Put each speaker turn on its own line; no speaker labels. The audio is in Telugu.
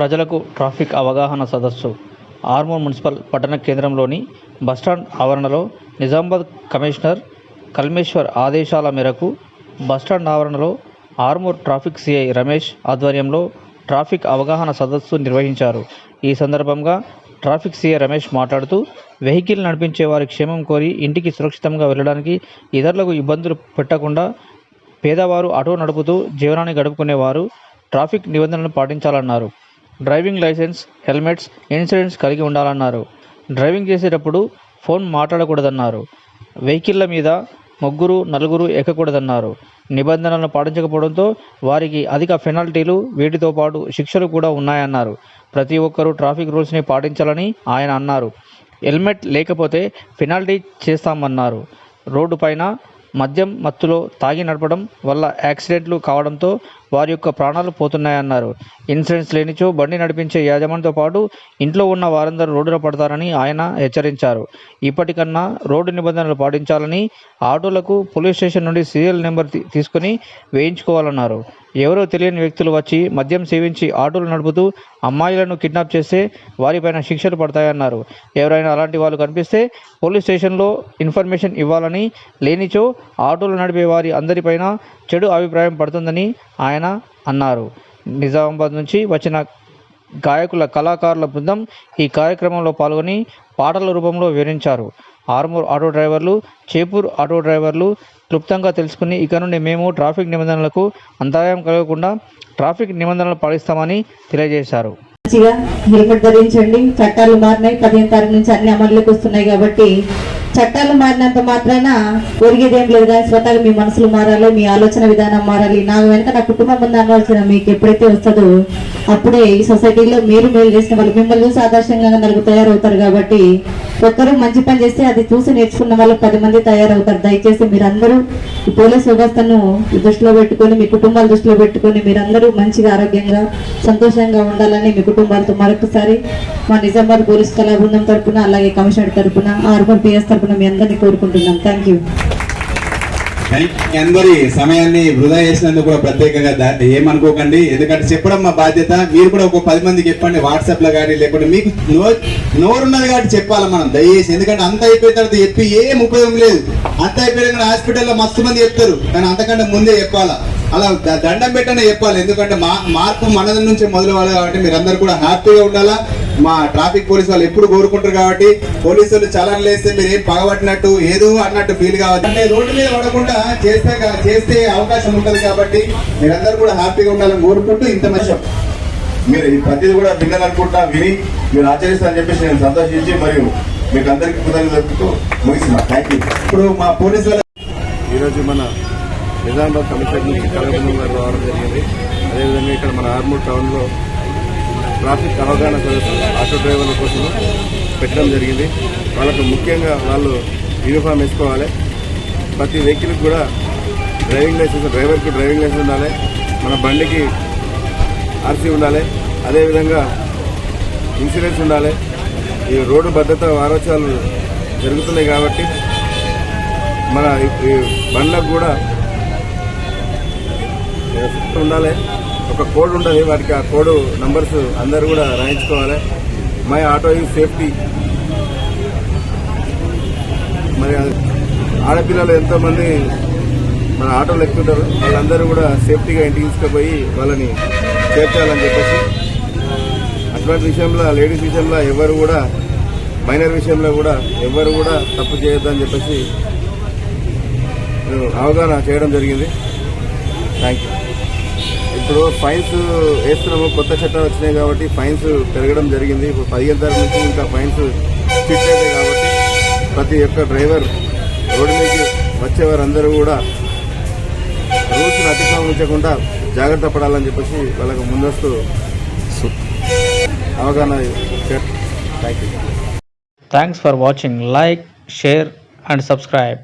ప్రజలకు ట్రాఫిక్ అవగాహన సదస్సు ఆర్మూర్ మున్సిపల్ పట్టణ కేంద్రంలోని బస్టాండ్ ఆవరణలో నిజామాబాద్ కమిషనర్ కల్మేశ్వర్ ఆదేశాల మేరకు బస్టాండ్ ఆవరణలో ఆర్మూర్ ట్రాఫిక్ సిఐ రమేష్ ఆధ్వర్యంలో ట్రాఫిక్ అవగాహన సదస్సు నిర్వహించారు. ఈ సందర్భంగా ట్రాఫిక్ సిఐ రమేష్ మాట్లాడుతూ, వెహికల్ నడిపించే వారి క్షేమం కోరి ఇంటికి సురక్షితంగా వెళ్ళడానికి ఇతరులకు ఇబ్బందులు పెట్టకుండా పేదవారు ఆటో నడుపుతూ జీవనాన్ని గడుపుకునేవారు ట్రాఫిక్ నిబంధనలను పాటించాలన్నారు. డ్రైవింగ్ లైసెన్స్, హెల్మెట్స్, ఇన్సూరెన్స్ కలిగి ఉండాలన్నారు. డ్రైవింగ్ చేసేటప్పుడు ఫోన్ మాట్లాడకూడదన్నారు. వెహికల్ల మీద ముగ్గురు, నలుగురు ఎక్కకూడదన్నారు. నిబంధనలను పాటించకపోవడంతో వారికి అధిక పెనాల్టీలు, వీటితో పాటు శిక్షలు కూడా ఉన్నాయన్నారు. ప్రతి ఒక్కరూ ట్రాఫిక్ రూల్స్ని పాటించాలని ఆయన అన్నారు. హెల్మెట్ లేకపోతే పెనాల్టీ చేస్తామన్నారు. రోడ్డు పైన మద్యం మత్తులో తాగి నడపడం వల్ల యాక్సిడెంట్లు కావడంతో వారి యొక్క ప్రాణాలు పోతున్నాయన్నారు. ఇన్సూరెన్స్ లేనిచో బండి నడిపించే యాజమానితో పాటు ఇంట్లో ఉన్న వారందరూ రోడ్డున పడతారని ఆయన హెచ్చరించారు. ఇప్పటికన్నా రోడ్డు నిబంధనలు పాటించాలని, ఆటోలకు పోలీస్ స్టేషన్ నుండి సీరియల్ నెంబర్ తీసుకుని వేయించుకోవాలన్నారు. ఎవరో తెలియని వ్యక్తులు వచ్చి మద్యం సేవించి ఆటోలు నడుపుతూ అమ్మాయిలను కిడ్నాప్ చేస్తే వారిపైన శిక్షలు పడతాయన్నారు. ఎవరైనా అలాంటి వాళ్ళు కనిపిస్తే పోలీస్ స్టేషన్లో ఇన్ఫర్మేషన్ ఇవ్వాలని, లేనిచో ఆటోలు నడిపే వారి అందరిపైన చెడు అభిప్రాయం పడుతుందని ఆయన అన్నారు. నిజామాబాద్ నుంచి వచ్చిన గాయకుల కళాకారుల బృందం ఈ కార్యక్రమంలో పాల్గొని పాటల రూపంలో వివరించారు. ఆర్మూర్ ఆటో డ్రైవర్లు, చేపూర్ ఆటో డ్రైవర్లు క్లుప్తంగా తెలుసుకుని ఇక నుండి మేము ట్రాఫిక్ నిబంధనలకు అంతరాయం కలగకుండా ట్రాఫిక్ నిబంధనలు పాటిస్తామని తెలియజేశారు.
మంచిగా హెల్మెట్ ధరించండి. చట్టాలు మారినాయి, 15 తారీఖు నుంచి అన్ని అమల్లోకి వస్తున్నాయి కాబట్టి చట్టాలు మారినంత మాత్రాన ఒరిగేదేం లేదు. కానీ స్వతహాగా మీ మనసులు మారాలి, మీ ఆలోచన విధానం మారాలి. నాకు వెనక నా కుటుంబం ముందు అనవలసిన మీకు ఎప్పుడైతే వస్తుందో అప్పుడే ఈ సొసైటీలో మీరు మేలు చేసిన వాళ్ళు మిమ్మల్ని చూసి ఆదర్శంగా నలుగురు తయారవుతారు. కాబట్టి ఒక్కరు మంచి పని చేస్తే అది చూసి నేర్చుకున్న వాళ్ళు 10 మంది తయారవుతారు. దయచేసి మీరందరూ ఈ పోలీస్ వ్యవస్థను దృష్టిలో పెట్టుకొని, మీ కుటుంబాల దృష్టిలో పెట్టుకొని మీరందరూ మంచిగా ఆరోగ్యంగా సంతోషంగా ఉండాలని మీ కుటుంబాలతో మరొకసారి మా నిజామాబాద్ పోలీస్ కళా బృందం తరఫున, అలాగే కమిషనర్ తరఫున, ఆర్మూర్ పిఎస్ తరఫున మీ అందరినీ కోరుకుంటున్నాం. Thank you.
అందరి సమయాన్ని వృధా చేసినందుకు కూడా ప్రత్యేకంగా ఏమనుకోకండి. ఎందుకంటే చెప్పడం మా బాధ్యత. మీరు కూడా ఒక 10 మందికి చెప్పండి, వాట్సాప్ లో కానీ, లేకుంటే మీకు నోరున్నది కాబట్టి చెప్పాలి మనం దయచేసి. ఎందుకంటే అంత అయిపోయిన తర్వాత చెప్పి ఏం ఉపయోగం లేదు. అంత అయిపోయిన హాస్పిటల్లో మస్తు మంది చెప్తారు, కానీ అంతకంటే ముందే చెప్పాలా. అలా దండం పెట్టనే చెప్పాలి. ఎందుకంటే మార్పు మనది నుంచి మొదలవ్వాలి. కాబట్టి మీరందరూ కూడా హ్యాపీగా ఉండాలా. మా ట్రాఫిక్ పోలీస్ వాళ్ళు ఎప్పుడు కోరుకుంటారు కాబట్టి పోలీసు వాళ్ళు చలాన్ లేస్తే మీరు ఏం పగబట్టినట్టు ఏదో అన్నట్టు ఫీల్ కావచ్చు. అంటే రోడ్డు మీద పడకుండా చేస్తే అవకాశం ఉంటుంది. కాబట్టి మీరందరూ కూడా హ్యాపీగా ఉండాలని కోరుకుంటూ ఇంత మంచి మీరు ప్రతిదీ కూడా వినాలనుకుంటా, విని మీరు ఆచరిస్తారని చెప్పేసి నేను సంతోషించి మరియు మీకు అందరికీ కృతజ్ఞతలు ముగిస్తున్నా. Thank you. ఇప్పుడు మా పోలీసు వాళ్ళు
ఈరోజు మన నిజామాబాద్ కమిషనర్ నుంచి కళాబృందం గారు రావడం జరిగింది. అదేవిధంగా ఇక్కడ మన ఆర్మూర్ టౌన్లో ట్రాఫిక్ అవగాహన సదస్సు ఆటో డ్రైవర్ల కోసం పెట్టడం జరిగింది. వాళ్ళకు ముఖ్యంగా వాళ్ళు యూనిఫామ్ వేసుకోవాలి. ప్రతి వెహికల్కి కూడా డ్రైవింగ్ లైసెన్స్, డ్రైవర్కి డ్రైవింగ్ లైసెన్స్ ఉండాలి. మన బండికి ఆర్సీ ఉండాలి. అదేవిధంగా ఇన్సూరెన్స్ ఉండాలి. ఈ రోడ్డు భద్రత వారోత్సవాలు జరుగుతున్నాయి కాబట్టి మన ఈ బండ్లకు కూడా ఉండాలి. ఒక కోడ్ ఉంటుంది, వాటికి ఆ కోడ్ నంబర్స్ అందరూ కూడా రాయించుకోవాలి. My auto is safety. మరి ఆడపిల్లలు ఎంతోమంది మన ఆటోలు ఎక్కుతుంటారు, వాళ్ళందరూ కూడా సేఫ్టీగా ఇంటికి తీసుకుపోయి వాళ్ళని చేర్చాలని చెప్పేసి, అటువంటి విషయంలో లేడీస్ విషయంలో ఎవరు కూడా, మైనర్ విషయంలో కూడా ఎవరు కూడా తప్పు చేయొద్దని చెప్పేసి అవగాహన చేయడం జరిగింది. Thank you. ఇప్పుడు ఫైన్స్ వేస్తున్నాము, కొత్త చట్టాలు వచ్చినాయి కాబట్టి ఫైన్స్ పెరగడం జరిగింది. ఇప్పుడు 15 తారీఖు నుంచి ఇంకా ఫైన్స్ ఫిక్స్ అవుతాయి. కాబట్టి ప్రతి ఒక్క డ్రైవర్ రోడ్డు మీదకి వచ్చేవారందరూ కూడా రూల్స్ని అతిక్రమించకుండా జాగ్రత్త పడాలని చెప్పేసి వాళ్ళకు ముందస్తు అవగాహన. Thank you.
Thanks for watching. Like, share and subscribe.